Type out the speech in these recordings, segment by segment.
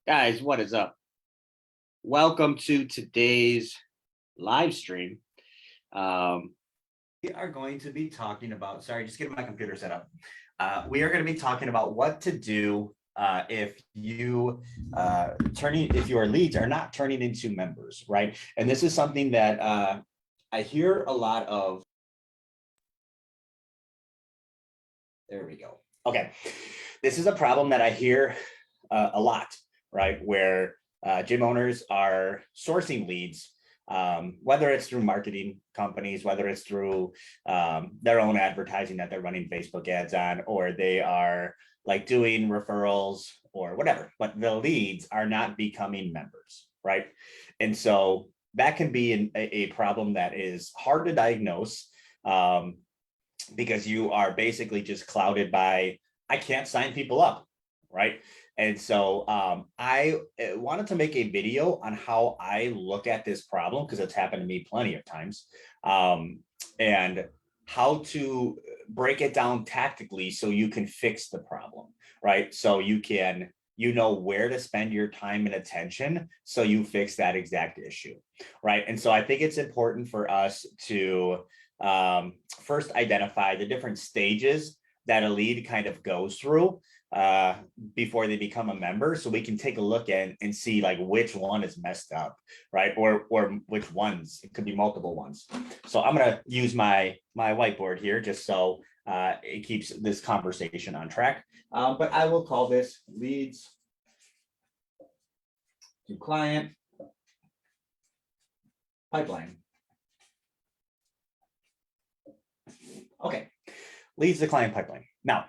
Guys, what is up? Welcome to today's live stream. We are going to be talking about, sorry, just getting my computer set up. We are going to be talking about what to do if your leads are not turning into members, right? And this is something that I hear a lot of. There we go. Okay. This is a problem that I hear a lot, right? Where gym owners are sourcing leads, whether it's through marketing companies, whether it's through their own advertising that they're running Facebook ads on, or they are like doing referrals or whatever, but the leads are not becoming members, right? And so that can be a problem that is hard to diagnose. Because you are basically just clouded by, I can't sign people up, right? And so I wanted to make a video on how I look at this problem because it's happened to me plenty of times, and how to break it down tactically so you can fix the problem, right? So you know where to spend your time and attention so you fix that exact issue, right? And so I think it's important for us to first identify the different stages that a lead kind of goes through before they become a member, so we can take a look at and see like which one is messed up, right? Or which ones. It could be multiple ones. So I'm gonna use my whiteboard here just so it keeps this conversation on track. But I will call this leads to client pipeline. Okay, leads to client pipeline. Now,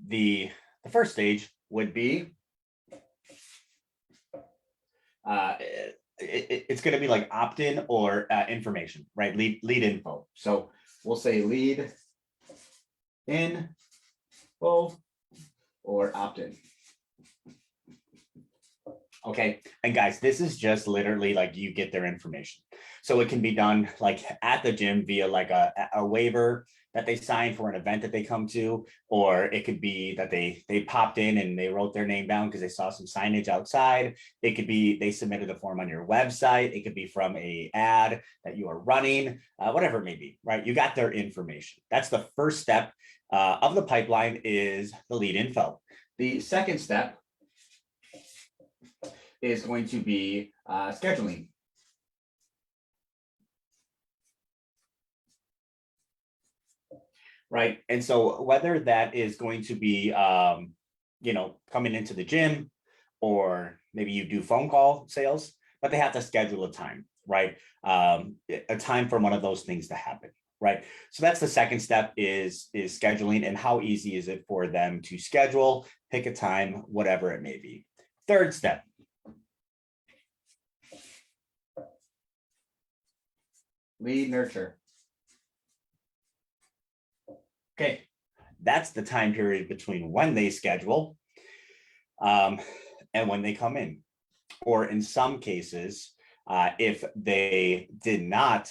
the first stage would be it's going to be like opt-in or information, right? Lead info. So we'll say lead info or opt-in. Okay, and guys, this is just literally like you get their information. So it can be done like at the gym via like a waiver that they sign for an event that they come to, or it could be that they popped in and they wrote their name down because they saw some signage outside. It could be they submitted a form on your website. It could be from a ad that you are running, whatever it may be, right? You got their information. That's the first step of the pipeline, is the lead info. The second step is going to be scheduling. Right. And so whether that is going to be, coming into the gym, or maybe you do phone call sales, but they have to schedule a time, right? A time for one of those things to happen. Right. So that's the second step, is scheduling, and how easy is it for them to schedule, pick a time, whatever it may be. Third step, lead nurture. Okay, that's the time period between when they schedule and when they come in. Or in some cases, if they did not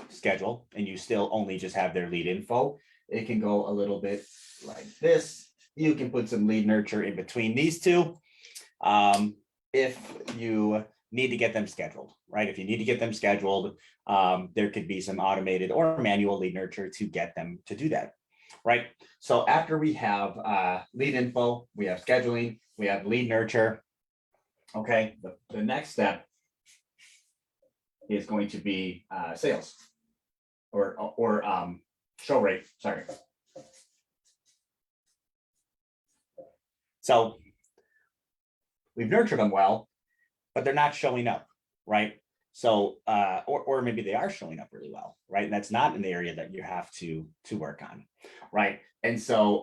schedule and you still only just have their lead info, it can go a little bit like this. You can put some lead nurture in between these two if you need to get them scheduled, right? If you need to get them scheduled, there could be some automated or manual lead nurture to get them to do that, right? So after we have lead info, we have scheduling, we have lead nurture. Okay, the next step is going to be sales or show rate, sorry. So we've nurtured them well, but they're not showing up, right? So, or maybe they are showing up really well, right? And that's not an area that you have to work on, right? And so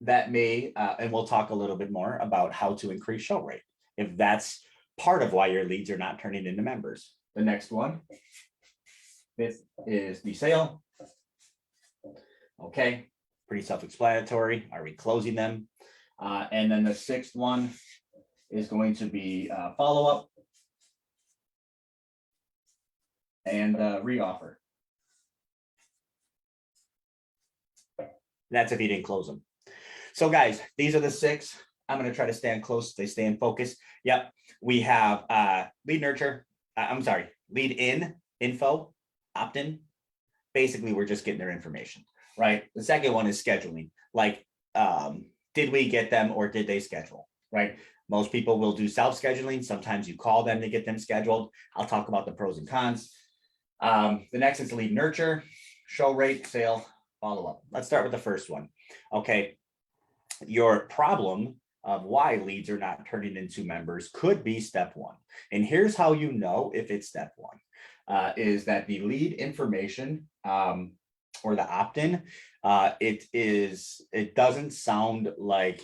that may, and we'll talk a little bit more about how to increase show rate, if that's part of why your leads are not turning into members. The next one, this is the sale. Okay, pretty self-explanatory. Are we closing them? And then the sixth one is going to be follow-up and re-offer. That's if you didn't close them. So guys, these are the 6. I'm going to try to stay close. They stay in focus. Yep. We have lead nurture. I'm sorry, lead in, info, opt-in. Basically, we're just getting their information, right? The second one is scheduling. Like, did we get them or did they schedule, right? Most people will do self-scheduling. Sometimes you call them to get them scheduled. I'll talk about the pros and cons. The next is lead nurture, show rate, sale, follow-up. Let's start with the first one. Okay. Your problem of why leads are not turning into members could be step 1. And here's how you know if it's step 1, is that the lead information or the opt-in, it doesn't sound like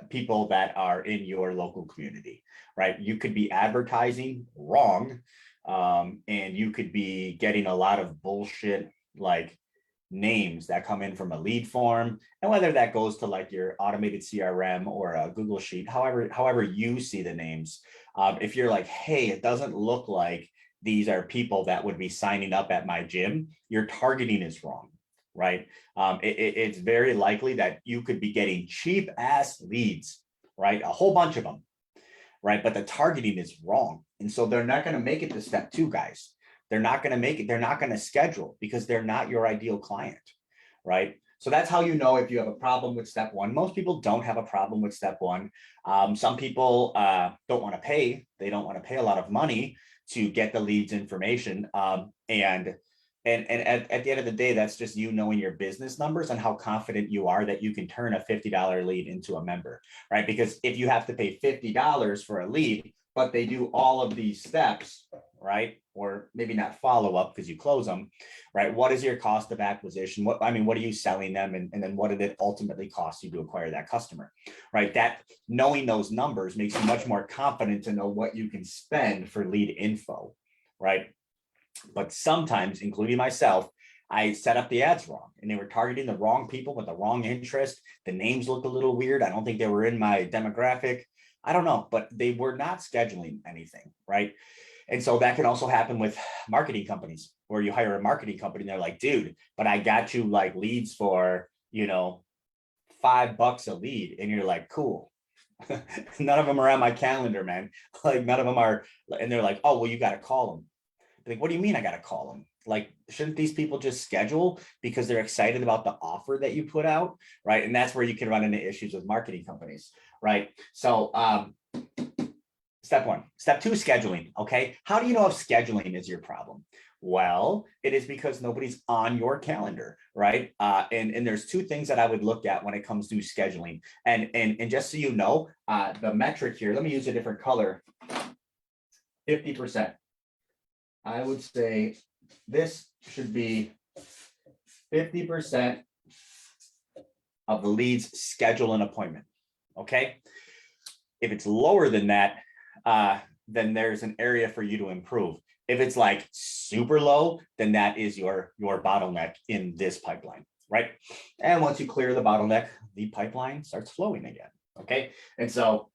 people that are in your local community, right? You could be advertising wrong, and you could be getting a lot of bullshit like names that come in from a lead form, and whether that goes to like your automated CRM or a Google Sheet, however you see the names. If you're like, hey, it doesn't look like these are people that would be signing up at my gym, your targeting is wrong, right? It's very likely that you could be getting cheap ass leads, right? A whole bunch of them, right? But the targeting is wrong. And so they're not going to make it to step 2, guys. They're not going to make it. They're not going to schedule because they're not your ideal client, right? So that's how you know if you have a problem with step 1. Most people don't have a problem with step 1. Some people don't want to pay. They don't want to pay a lot of money to get the leads information. And at the end of the day, that's just you knowing your business numbers and how confident you are that you can turn a $50 lead into a member, right? Because if you have to pay $50 for a lead, but they do all of these steps, right? Or maybe not follow up because you close them, right? What is your cost of acquisition? What are you selling them? And then what did it ultimately cost you to acquire that customer, right? That knowing those numbers makes you much more confident to know what you can spend for lead info, right? But sometimes, including myself, I set up the ads wrong and they were targeting the wrong people with the wrong interest. The names looked a little weird. I don't think they were in my demographic. I don't know, but they were not scheduling anything, right? And so that can also happen with marketing companies where you hire a marketing company and they're like, dude, but I got you like leads for, $5 a lead. And you're like, cool. None of them are on my calendar, man. Like none of them are. And they're like, oh, well, you got to call them. Like, what do you mean I got to call them? Like, shouldn't these people just schedule because they're excited about the offer that you put out, right? And that's where you can run into issues with marketing companies, right? So step 1. Step 2, scheduling, okay? How do you know if scheduling is your problem? Well, it is because nobody's on your calendar, right? And there's 2 things that I would look at when it comes to scheduling. And just so you know, the metric here, let me use a different color, 50%. I would say this should be 50% of the leads schedule an appointment, okay? If it's lower than that, then there's an area for you to improve. If it's like super low, then that is your bottleneck in this pipeline, right? And once you clear the bottleneck, the pipeline starts flowing again, okay? And so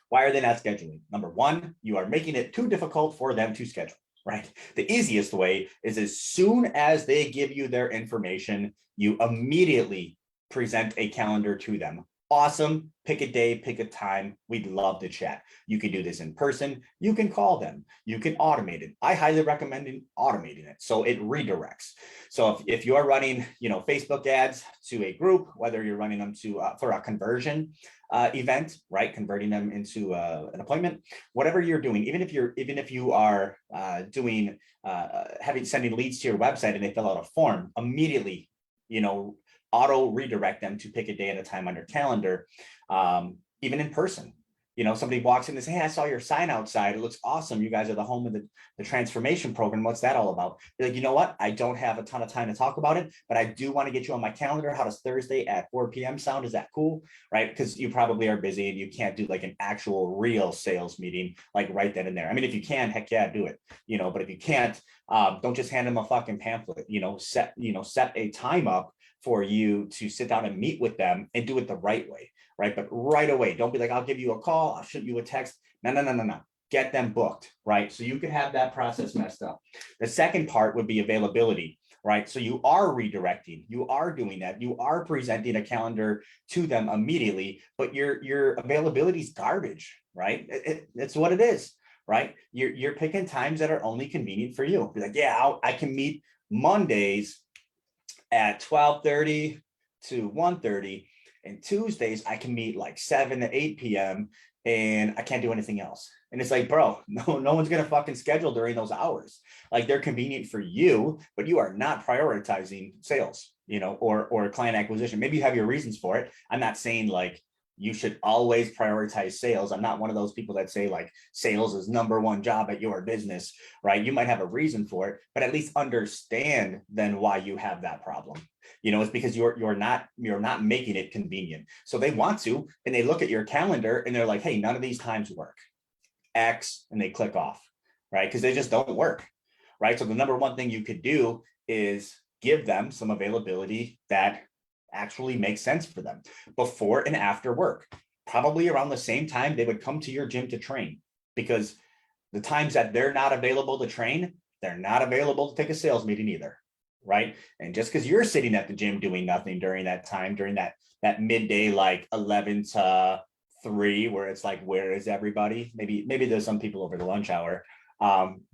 why are they not scheduling? Number 1, you are making it too difficult for them to schedule. Right. The easiest way is as soon as they give you their information, you immediately present a calendar to them. Awesome. Pick a day, pick a time. We'd love to chat. You can do this in person. You can call them. You can automate it. I highly recommend automating it so it redirects. So if you're running, Facebook ads to a group, whether you're running them for a conversion event, right, converting them into an appointment, whatever you're doing, even if you are doing sending leads to your website and they fill out a form, immediately, auto redirect them to pick a day and a time on your calendar, even in person. Somebody walks in and says, hey, I saw your sign outside. It looks awesome. You guys are the home of the transformation program. What's that all about? You're like, you know what? I don't have a ton of time to talk about it, but I do want to get you on my calendar. How does Thursday at 4 p.m. sound? Is that cool? Right? Because you probably are busy and you can't do like an actual real sales meeting like right then and there. I mean, if you can, heck yeah, do it. But if you can't, don't just hand them a fucking pamphlet. Set a time up for you to sit down and meet with them and do it the right way, right? But right away, don't be like, I'll give you a call, I'll shoot you a text. No. Get them booked, right? So you can have that process messed up. The second part would be availability. right? So you are redirecting, you are doing that, you are presenting a calendar to them immediately, but your availability is garbage, right? It's what it is, right? You're picking times that are only convenient for you. Be like, yeah, I can meet Mondays at 12:30 to 1:30, and Tuesdays I can meet like 7 to 8 p.m. and I can't do anything else. And it's like, bro, no one's gonna fucking schedule during those hours. Like they're convenient for you, but you are not prioritizing sales, or client acquisition. Maybe you have your reasons for it. I'm not saying like you should always prioritize sales. I'm not one of those people that say like sales is number one job at your business, right? You might have a reason for it, but at least understand then why you have that problem. It's because you're not making it convenient. So they want to, and they look at your calendar and they're like, hey, none of these times work. X, and they click off, right? Because they just don't work, right? So the number one thing you could do is give them some availability that actually makes sense for them before and after work. Probably around the same time they would come to your gym to train, because the times that they're not available to train, they're not available to take a sales meeting either, right? And just because you're sitting at the gym doing nothing during that time, during that midday, like 11 to 3, where it's like, where is everybody? Maybe there's some people over the lunch hour.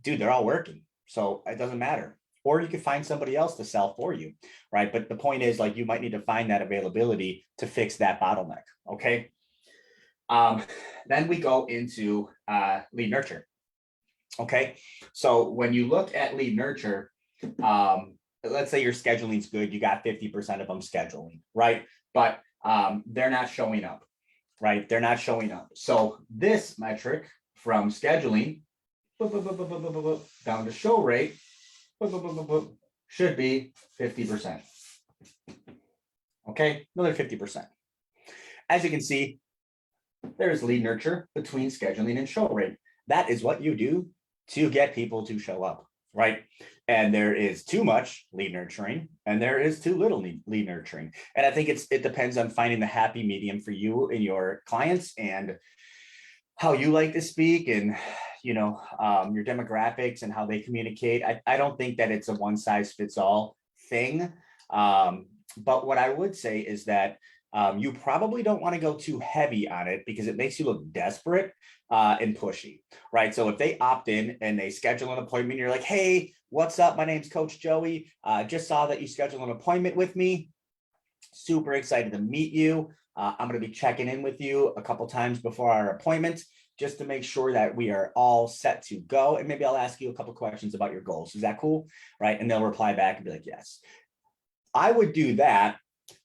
Dude, they're all working, so it doesn't matter. Or you could find somebody else to sell for you, right? But the point is, like, you might need to find that availability to fix that bottleneck. Okay. Then we go into lead nurture. Okay. So when you look at lead nurture, let's say your scheduling is good, you got 50% of them scheduling, right? But they're not showing up, right? They're not showing up. So this metric from scheduling down to show rate should be 50%. Okay, another 50%. As you can see, there's lead nurture between scheduling and show rate. That is what you do to get people to show up, right? And there is too much lead nurturing and there is too little lead nurturing. And I think it depends on finding the happy medium for you and your clients, and how you like to speak, and your demographics and how they communicate. I don't think that it's a one size fits all thing. But what I would say is that you probably don't want to go too heavy on it, because it makes you look desperate and pushy, right? So if they opt in and they schedule an appointment, you're like, hey, what's up? My name's Coach Joey. Just saw that you scheduled an appointment with me. Super excited to meet you. I'm going to be checking in with you a couple times before our appointment, just to make sure that we are all set to go. And maybe I'll ask you a couple questions about your goals. Is that cool? Right? And they'll reply back and be like, yes. I would do that.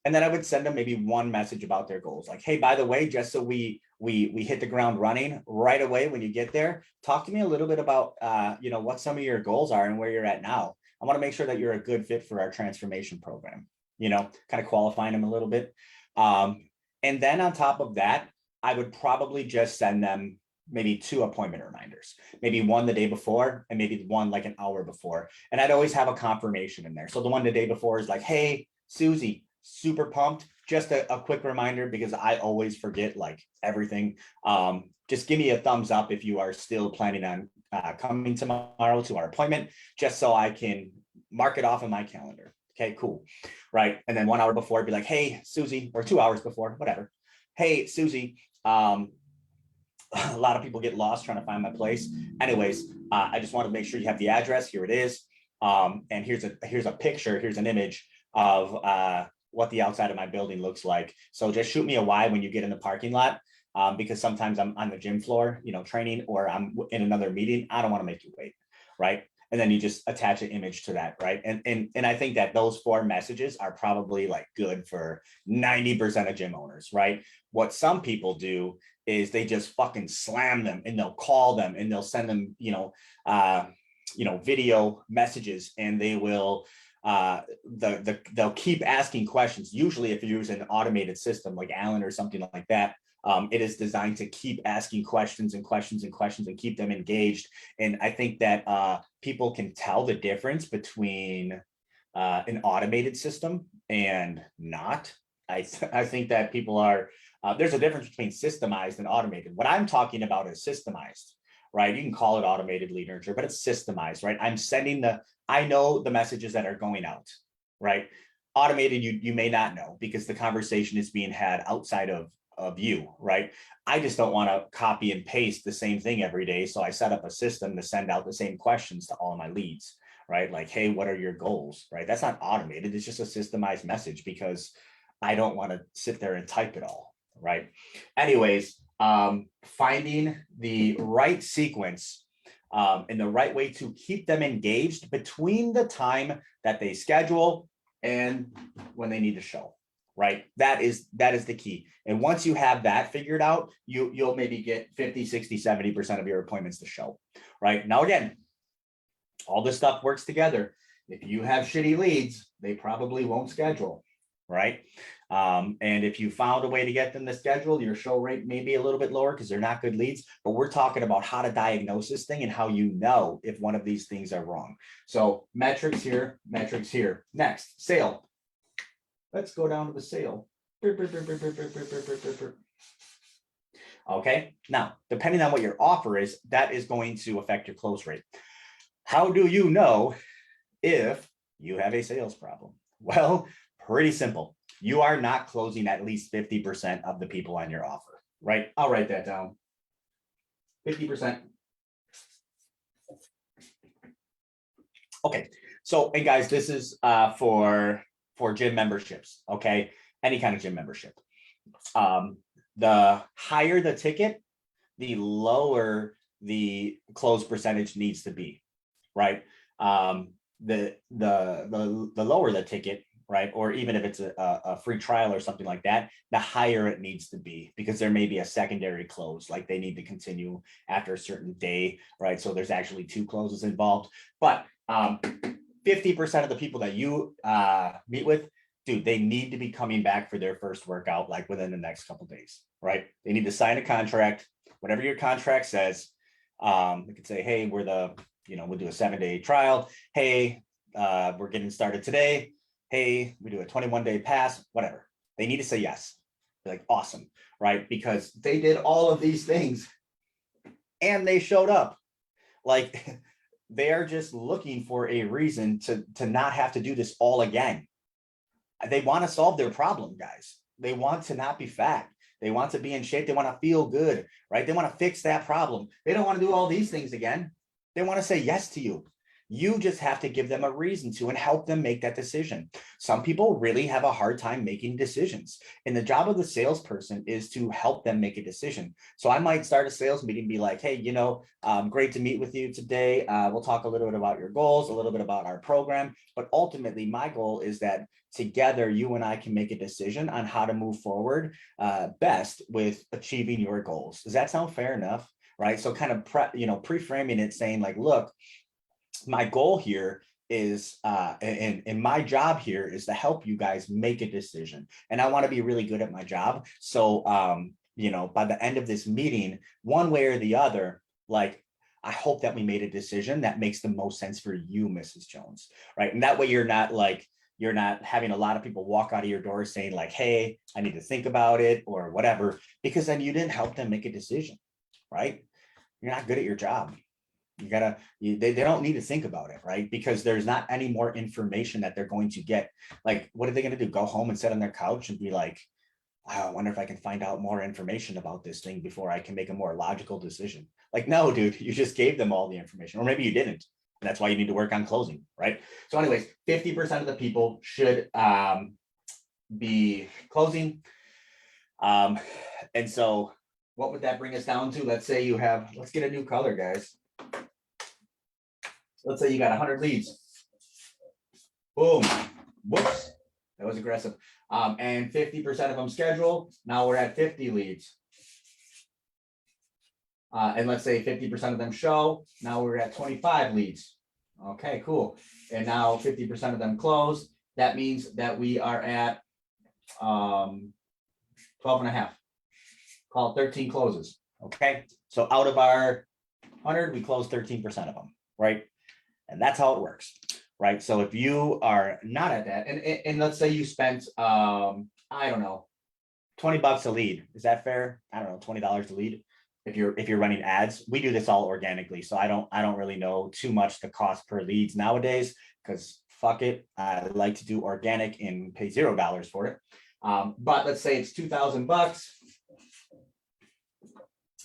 And then I would send them maybe one message about their goals. Like, hey, by the way, just so we hit the ground running right away when you get there, talk to me a little bit about, what some of your goals are and where you're at now. I want to make sure that you're a good fit for our transformation program, kind of qualifying them a little bit. And then on top of that, I would probably just send them maybe 2 appointment reminders, maybe one the day before and maybe one like an hour before. And I'd always have a confirmation in there. So the one the day before is like, hey, Susie, super pumped. Just a quick reminder, because I always forget like everything. Just give me a thumbs up if you are still planning on coming tomorrow to our appointment, just so I can mark it off on my calendar. Okay, cool. Right. And then 1 hour before, be like, hey, Susie, or 2 hours before, whatever. Hey, Susie, a lot of people get lost trying to find my place. Anyways, I just want to make sure you have the address. Here it is. And here's a picture. Here's an image of what the outside of my building looks like. So just shoot me a Y when you get in the parking lot, because sometimes I'm on the gym floor, training, or I'm in another meeting. I don't want to make you wait. Right. And then you just attach an image to that, right? And I think that those 4 messages are probably like good for 90% of gym owners, right? What some people do is they just fucking slam them, and they'll call them and they'll send them, video messages, and they will they'll keep asking questions. Usually if you use an automated system like Alan or something like that, it is designed to keep asking questions and questions and questions and keep them engaged. And I think that people can tell the difference between an automated system and not. I think that people are, there's a difference between systemized and automated. What I'm talking about is systemized, right? You can call it automated lead nurture, but it's systemized, right? I know the messages that are going out, right? Automated, you may not know because the conversation is being had outside of you, right? I just don't want to copy and paste the same thing every day. So I set up a system to send out the same questions to all of my leads, right? Like, hey, what are your goals, right? That's not automated. It's just a systemized message because I don't want to sit there and type it all, right? Anyways, finding the right sequence and the right way to keep them engaged between the time that they schedule and when they need to show, right? That is the key. And once you have that figured out, you'll maybe get 50, 60, 70% of your appointments to show, right? Now, again, all this stuff works together. If you have shitty leads, they probably won't schedule, right? And if you found a way to get them to schedule, your show rate may be a little bit lower because they're not good leads, but we're talking about how to diagnose this thing and how you know if one of these things are wrong. So metrics here, metrics here. Next, sale. Let's go down to the sale. Okay, now, depending on what your offer is, that is going to affect your close rate. How do you know if you have a sales problem? Well, pretty simple. You are not closing at least 50% of the people on your offer, right? I'll write that down. 50%. Okay, so, and guys, this is for gym memberships, okay? Any kind of gym membership. The higher the ticket, the lower the close percentage needs to be, right? The lower the ticket, right? Or even if it's a free trial or something like that, the higher it needs to be because there may be a secondary close, like they need to continue after a certain day, right? So there's actually 2 closes involved. But 50% of the people that you meet with, dude, they need to be coming back for their first workout like within the next couple of days, right? They need to sign a contract, whatever your contract says. They could say, hey, we'll do a 7-day trial. Hey, we're getting started today. Hey, we do a 21-day pass, whatever. They need to say yes. They're like, awesome, right? Because they did all of these things and they showed up. Like they are just looking for a reason to not have to do this all again. They want to solve their problem, guys. They want to not be fat. They want to be in shape. They want to feel good, right? They want to fix that problem. They don't want to do all these things again. They want to say yes to you. You just have to give them a reason to and help them make that decision. Some people really have a hard time making decisions. And the job of the salesperson is to help them make a decision. So I might start a sales meeting, be like, hey, great to meet with you today. We'll talk a little bit about your goals, a little bit about our program. But ultimately, my goal is that together, you and I can make a decision on how to move forward best with achieving your goals. Does that sound fair enough? Right. So kind of pre-framing it, saying like, look, my goal here is and my job here is to help you guys make a decision, and I want to be really good at my job. So by the end of this meeting, one way or the other, like I hope that we made a decision that makes the most sense for you, Mrs. Jones, right? And that way you're not having a lot of people walk out of your door saying like, hey, I need to think about it or whatever, because then you didn't help them make a decision, right? You're not good at your job. They don't need to think about it, right? Because there's not any more information that they're going to get. Like, what are they going to do? Go home and sit on their couch and be like, oh, I wonder if I can find out more information about this thing before I can make a more logical decision. Like, no, dude, you just gave them all the information, or maybe you didn't. And that's why you need to work on closing, right? So anyways, 50% of the people should be closing. And so what would that bring us down to? Let's say let's get a new color, guys. Let's say you got 100 leads. Boom. Whoops. That was aggressive. And 50% of them schedule. Now we're at 50 leads. And let's say 50% of them show. Now we're at 25 leads. Okay, cool. And now 50% of them close. That means that we are at 12 and a half. Call it 13 closes. Okay. So out of our 100, we close 13% of them, right? And that's how it works, right? So if you are not at that, and let's say you spent, I don't know, $20 a lead. Is that fair? I don't know, $20 a lead. if you're running ads. We do this all organically, so I don't really know too much the cost per leads nowadays, because fuck it, I like to do organic and pay $0 for it. But let's say it's $2,000.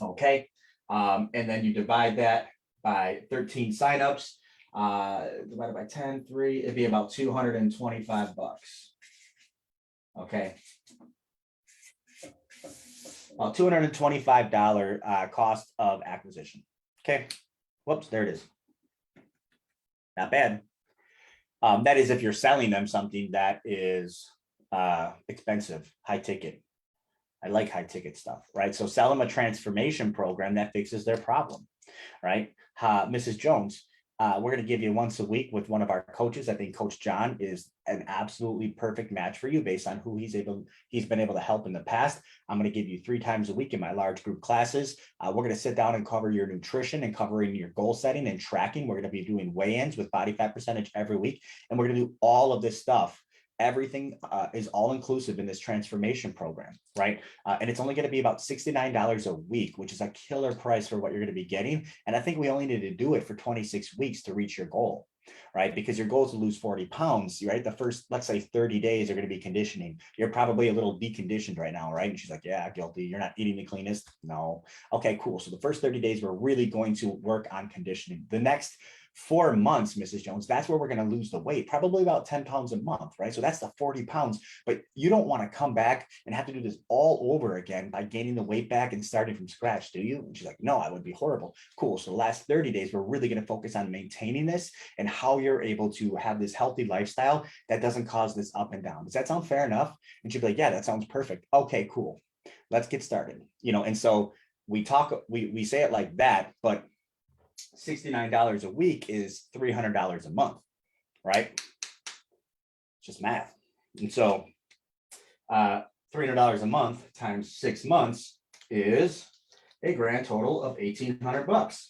Okay. And then you divide that by 13 signups, divided by 10, 3, it'd be about $225. Okay. $225 cost of acquisition. Okay. Whoops, there it is. Not bad. That is if you're selling them something that is expensive, high ticket. I like high ticket stuff, right? So sell them a transformation program that fixes their problem, right? Mrs. Jones, we're going to give you once a week with one of our coaches. I think Coach John is an absolutely perfect match for you based on who he's been able to help in the past. I'm going to give you 3 times a week in my large group classes. We're going to sit down and cover your nutrition and covering your goal setting and tracking. We're going to be doing weigh-ins with body fat percentage every week. And we're going to do all of this stuff. Everything is all inclusive in this transformation program, right? And it's only going to be about $69 a week, which is a killer price for what you're going to be getting. And I think we only need to do it for 26 weeks to reach your goal, right? Because your goal is to lose 40 pounds, right? The first, let's say 30 days are going to be conditioning. You're probably a little deconditioned right now, right? And she's like, yeah, guilty. You're not eating the cleanest. No. Okay, cool. So the first 30 days, we're really going to work on conditioning. The next 4 months, Mrs. Jones, that's where we're going to lose the weight, probably about 10 pounds a month, right? So that's the 40 pounds, but you don't want to come back and have to do this all over again by gaining the weight back and starting from scratch, do you? And she's like, no, I would be horrible. Cool. So the last 30 days, we're really going to focus on maintaining this and how you're able to have this healthy lifestyle that doesn't cause this up and down. Does that sound fair enough? And she'd be like, yeah, that sounds perfect. Okay, cool. Let's get started. And so we say it like that, but $69 a week is $300 a month, right? It's just math. And so $300 a month times 6 months is a grand total of $1,800.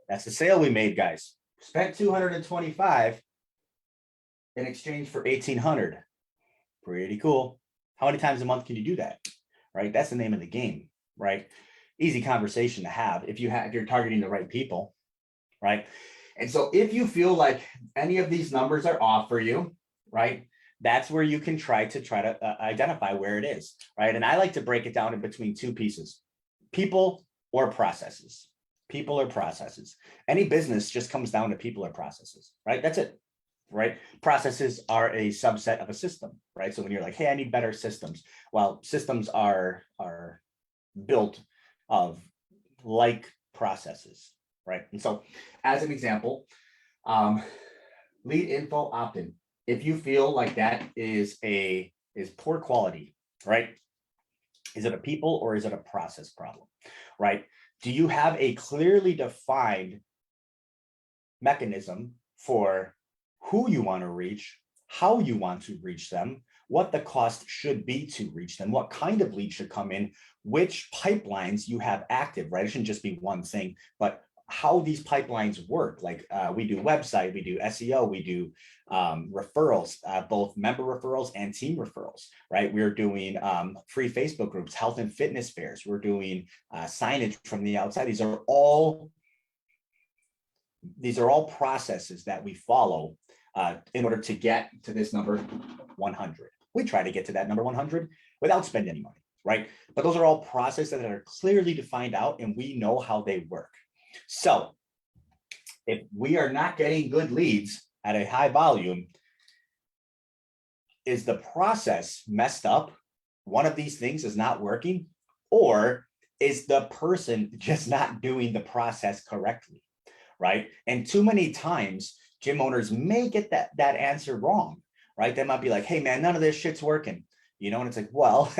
That's the sale we made, guys. Spent $225 in exchange for $1,800. Pretty cool. How many times a month can you do that? Right? That's the name of the game, right? Easy conversation to have if you're targeting the right people, right? And so if you feel like any of these numbers are off for you, right, that's where you can try to identify where it is, right? And I like to break it down in between 2 pieces: people or processes. People or processes. Any business just comes down to people or processes, right? That's it, right? Processes are a subset of a system, right? So when you're like, hey, I need better systems, well, systems are built of like processes, right? And so as an example, lead info opt-in. If you feel like that is poor quality, right? Is it a people or is it a process problem, right? Do you have a clearly defined mechanism for who you want to reach, how you want to reach them, what the cost should be to reach them, what kind of lead should come in, which pipelines you have active, right? It shouldn't just be one thing, but how these pipelines work. Like we do website, we do SEO, we do referrals, both member referrals and team referrals, right? We're doing free Facebook groups, health and fitness fairs. We're doing signage from the outside. These are all processes that we follow in order to get to this number 100. We try to get to that number 100 without spending any money, right? But those are all processes that are clearly defined out and we know how they work. So if we are not getting good leads at a high volume, is the process messed up? One of these things is not working, or is the person just not doing the process correctly, right? And too many times, gym owners may get that answer wrong, right? They might be like, hey man, none of this shit's working, and it's like, well,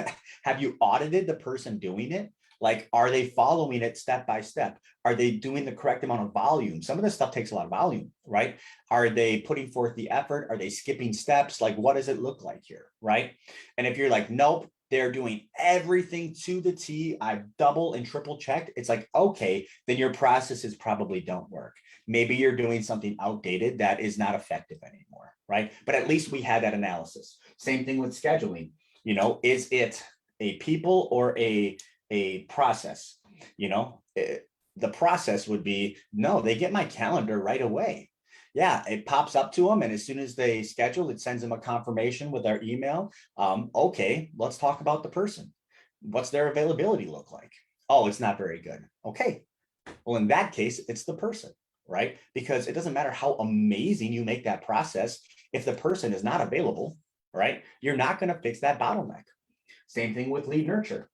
have you audited the person doing it? Like, are they following it step by step? Are they doing the correct amount of volume? Some of this stuff takes a lot of volume, right? Are they putting forth the effort? Are they skipping steps? Like, what does it look like here, right? And if you're like, nope, they're doing everything to the T, I've double and triple checked, it's like, okay, then your processes probably don't work. Maybe you're doing something outdated that is not effective anymore, right? But at least we had that analysis. Same thing with scheduling. Is it a people or a process? You know, the process would be, no, they get my calendar right away. Yeah, it pops up to them, and as soon as they schedule, it sends them a confirmation with their email. Okay, let's talk about the person. What's their availability look like? Oh, it's not very good. Okay, well, in that case, it's the person, right? Because it doesn't matter how amazing you make that process. If the person is not available, right, you're not going to fix that bottleneck. Same thing with lead nurture.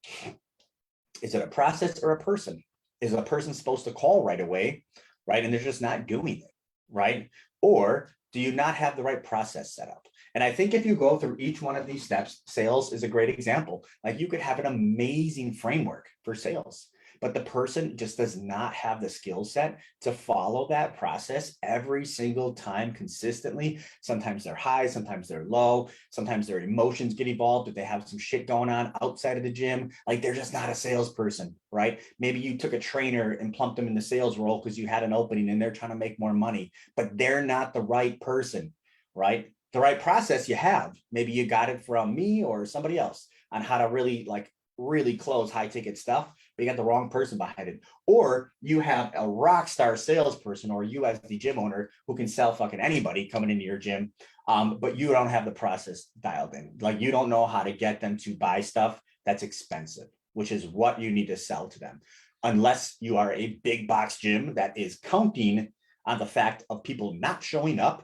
Is it a process or a person? Is a person supposed to call right away, right? And they're just not doing it, right? Or do you not have the right process set up? And I think if you go through each one of these steps, sales is a great example. Like you could have an amazing framework for sales, but the person just does not have the skill set to follow that process every single time consistently. Sometimes they're high, sometimes they're low, sometimes their emotions get involved if they have some shit going on outside of the gym. Like they're just not a salesperson, right? Maybe you took a trainer and plumped them in the sales role because you had an opening and they're trying to make more money, but they're not the right person, right? The right process you have, maybe you got it from me or somebody else on how to really close high ticket stuff, but you got the wrong person behind it. Or you have a rock star salesperson, or you as the gym owner who can sell fucking anybody coming into your gym, but you don't have the process dialed in. Like you don't know how to get them to buy stuff that's expensive, which is what you need to sell to them. Unless you are a big box gym that is counting on the fact of people not showing up,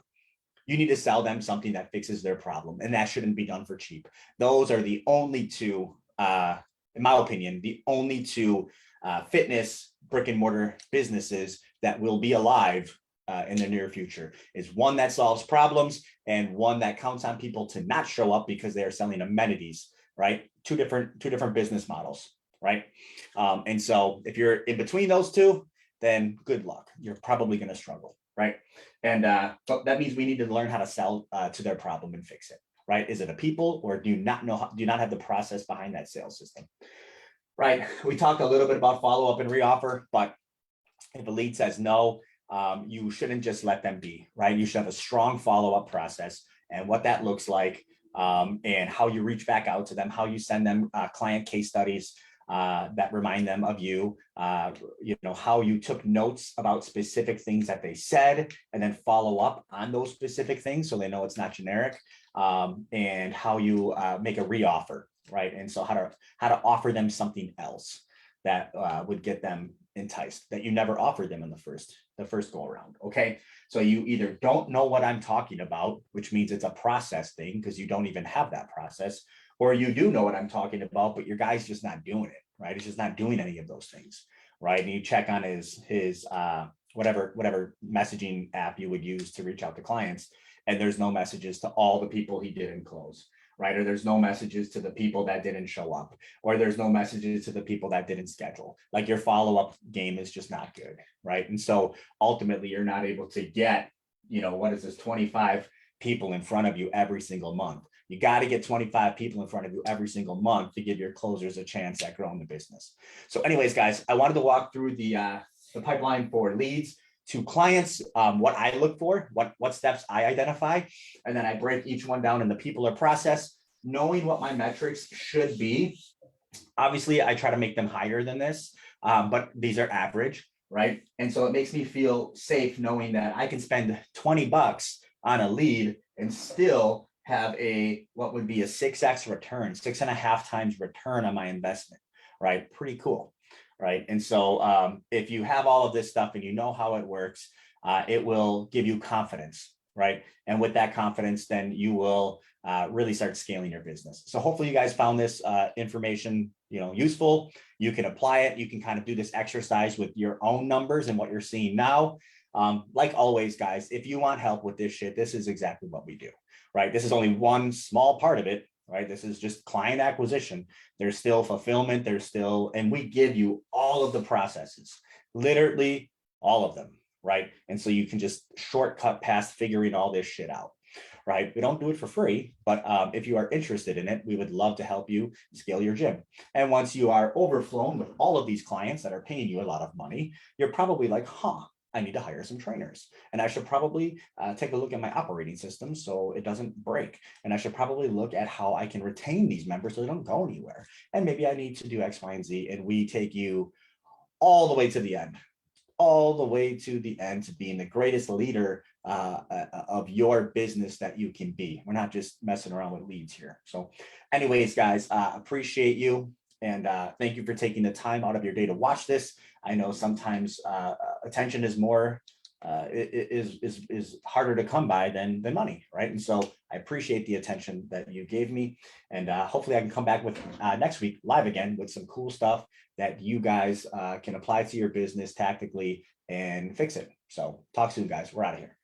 you need to sell them something that fixes their problem, and that shouldn't be done for cheap. Those are the only two, in my opinion, the only two fitness brick and mortar businesses that will be alive in the near future. Is one that solves problems and one that counts on people to not show up because they are selling amenities, right? Two different business models, right? And so if you're in between those two, then good luck. You're probably going to struggle, right? And but that means we need to learn how to sell to their problem and fix it, right? Is it a people, or do you not have the process behind that sales system, right? We talked a little bit about follow up and reoffer, but if a lead says no, you shouldn't just let them be, right? You should have a strong follow up process and what that looks like, and how you reach back out to them, how you send them client case studies that remind them of you, how you took notes about specific things that they said and then follow up on those specific things so they know it's not generic, and how you make a reoffer, right? And so how to offer them something else that would get them enticed that you never offered them in the first go around. Okay, so you either don't know what I'm talking about, which means it's a process thing because you don't even have that process, or you do know what I'm talking about, but your guy's just not doing it, right? He's just not doing any of those things, right? And you check on his whatever messaging app you would use to reach out to clients, and there's no messages to all the people he didn't close, right? Or there's no messages to the people that didn't show up, or there's no messages to the people that didn't schedule. Like your follow-up game is just not good, right? And so ultimately you're not able to get, what is this, 25 people in front of you every single month. You got to get 25 people in front of you every single month to give your closers a chance at growing the business. So anyways, guys, I wanted to walk through the pipeline for leads to clients, what I look for, what steps I identify, and then I break each one down in the people or process, knowing what my metrics should be. Obviously, I try to make them higher than this, but these are average, right? And so it makes me feel safe knowing that I can spend $20 on a lead and still have what would be a 6x return, 6.5 times return on my investment, right? Pretty cool, right? And so if you have all of this stuff and you know how it works, it will give you confidence, right? And with that confidence, then you will really start scaling your business. So hopefully you guys found this information, useful. You can apply it. You can kind of do this exercise with your own numbers and what you're seeing now. Like always, guys, if you want help with this shit, this is exactly what we do, right? This is only one small part of it, right? This is just client acquisition. There's still fulfillment. And we give you all of the processes, literally all of them, right? And so you can just shortcut past figuring all this shit out, right? We don't do it for free, but if you are interested in it, we would love to help you scale your gym. And once you are overflown with all of these clients that are paying you a lot of money, you're probably like, I need to hire some trainers. And I should probably take a look at my operating system so it doesn't break. And I should probably look at how I can retain these members so they don't go anywhere. And maybe I need to do X, Y, and Z. And we take you all the way to the end, all the way to the end to being the greatest leader of your business that you can be. We're not just messing around with leads here. So anyways, guys, appreciate you. And thank you for taking the time out of your day to watch this. I know sometimes attention is more is harder to come by than money, right? And so I appreciate the attention that you gave me, and hopefully I can come back with next week live again with some cool stuff that you guys can apply to your business tactically and fix it. So talk soon, guys. We're out of here.